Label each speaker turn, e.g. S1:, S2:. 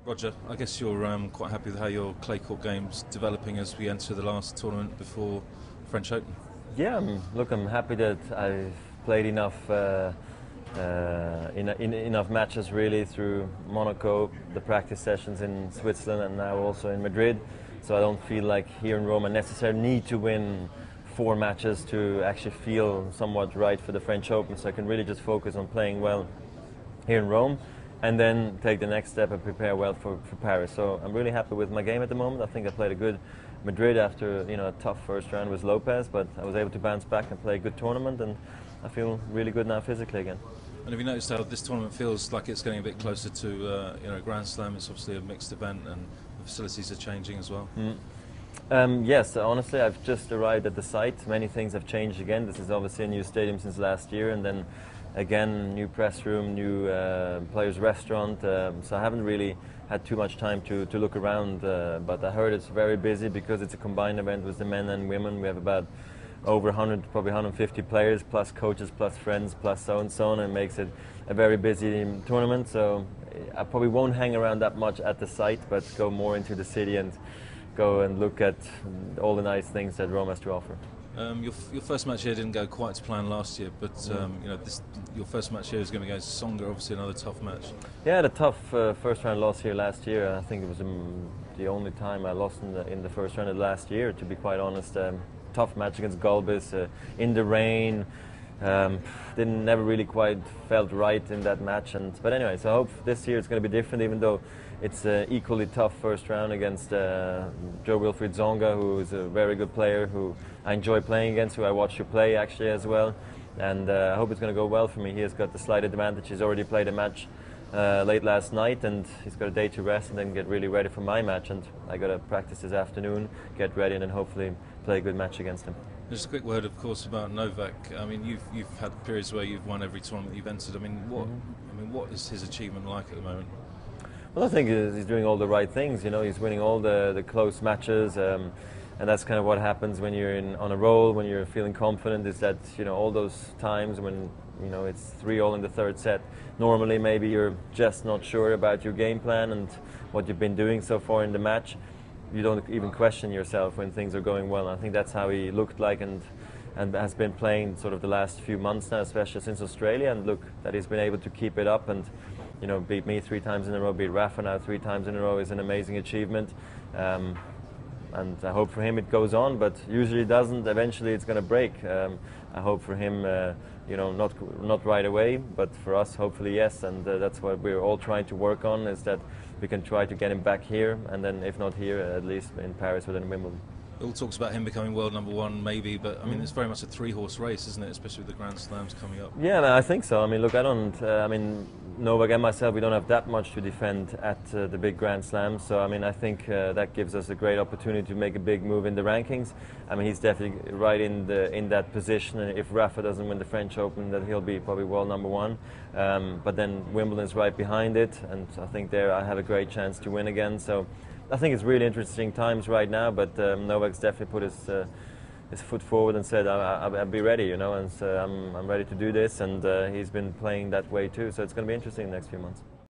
S1: Roger, I guess you're quite happy with how your clay court game's developing as we enter the last tournament before French Open.
S2: Yeah, I'm happy that I've played enough enough matches really through Monaco, the practice sessions in Switzerland, and now also in Madrid. So I don't feel like here in Rome I necessarily need to win 4 matches to actually feel somewhat right for the French Open. So I can really just focus on playing well here in Rome, and then take the next step and prepare well for Paris. So I'm really happy with my game at the moment. I think I played a good Madrid after a tough first round with Lopez, but I was able to bounce back and play a good tournament, and I feel really good now physically again.
S1: And have you noticed how this tournament feels like it's getting a bit closer to a Grand Slam? It's obviously a mixed event, and the facilities are changing as well.
S2: Yes, honestly, I've just arrived at the site. Many things have changed again. This is obviously a new stadium since last year, and then again, new press room, new players' restaurant. So I haven't really had too much time to look around, but I heard it's very busy because it's a combined event with the men and women. We have about over 100, probably 150 players, plus coaches, plus friends, plus so and so on, and it makes it a very busy tournament. So I probably won't hang around that much at the site, but go more into the city and go and look at all the nice things that Rome has to offer.
S1: Your first match here didn't go quite to plan last year, but your first match here is going to go to Songa, obviously another tough match.
S2: Yeah, the tough first round loss here last year. I think it was the only time I lost in the first round of last year, to be quite honest. Tough match against Gulbis in the rain. Never really quite felt right in that match. But anyway, so I hope this year it's going to be different, even though it's an equally tough first round against Jo-Wilfried Tsonga, who is a very good player, who I enjoy playing against, who I watch you play actually as well. And I hope it's going to go well for me. He has got the slight advantage. He's already played a match late last night, and he's got a day to rest and then get really ready for my match. And I got to practice this afternoon, get ready, and then hopefully play a good match against him.
S1: Just a quick word, of course, about Novak. I mean, you've had periods where you've won every tournament you've entered. I mean, what is his achievement like at the moment?
S2: Well, I think he's doing all the right things. He's winning all the close matches, and that's kind of what happens when you're on a roll, when you're feeling confident. Is that all those times when it's 3-all in the third set. Normally, maybe you're just not sure about your game plan and what you've been doing so far in the match. You don't even question yourself when things are going well. I think that's how he looked like and has been playing sort of the last few months now, especially since Australia. And look, that he's been able to keep it up and beat me 3 times in a row, beat Rafa now 3 times in a row is an amazing achievement. And I hope for him it goes on, but usually it doesn't. Eventually it's going to break. I hope for him, not right away, but for us, hopefully yes. And that's what we're all trying to work on, is that we can try to get him back here, and then if not here, at least in Paris or then Wimbledon.
S1: It all talks about him becoming world #1, maybe, but I mean, it's very much a 3-horse race, isn't it? Especially with the Grand Slams coming up.
S2: Yeah, no, I think so. I mean, look, Novak and myself, we don't have that much to defend at the big Grand Slams. So, I mean, I think that gives us a great opportunity to make a big move in the rankings. I mean, he's definitely right in that position. And if Rafa doesn't win the French Open, then he'll be probably world #1. But then Wimbledon's right behind it, and I think there I have a great chance to win again. So I think it's really interesting times right now, but Novak's definitely put his foot forward and said, I'll be ready, and so I'm ready to do this, and he's been playing that way too, so it's going to be interesting the next few months.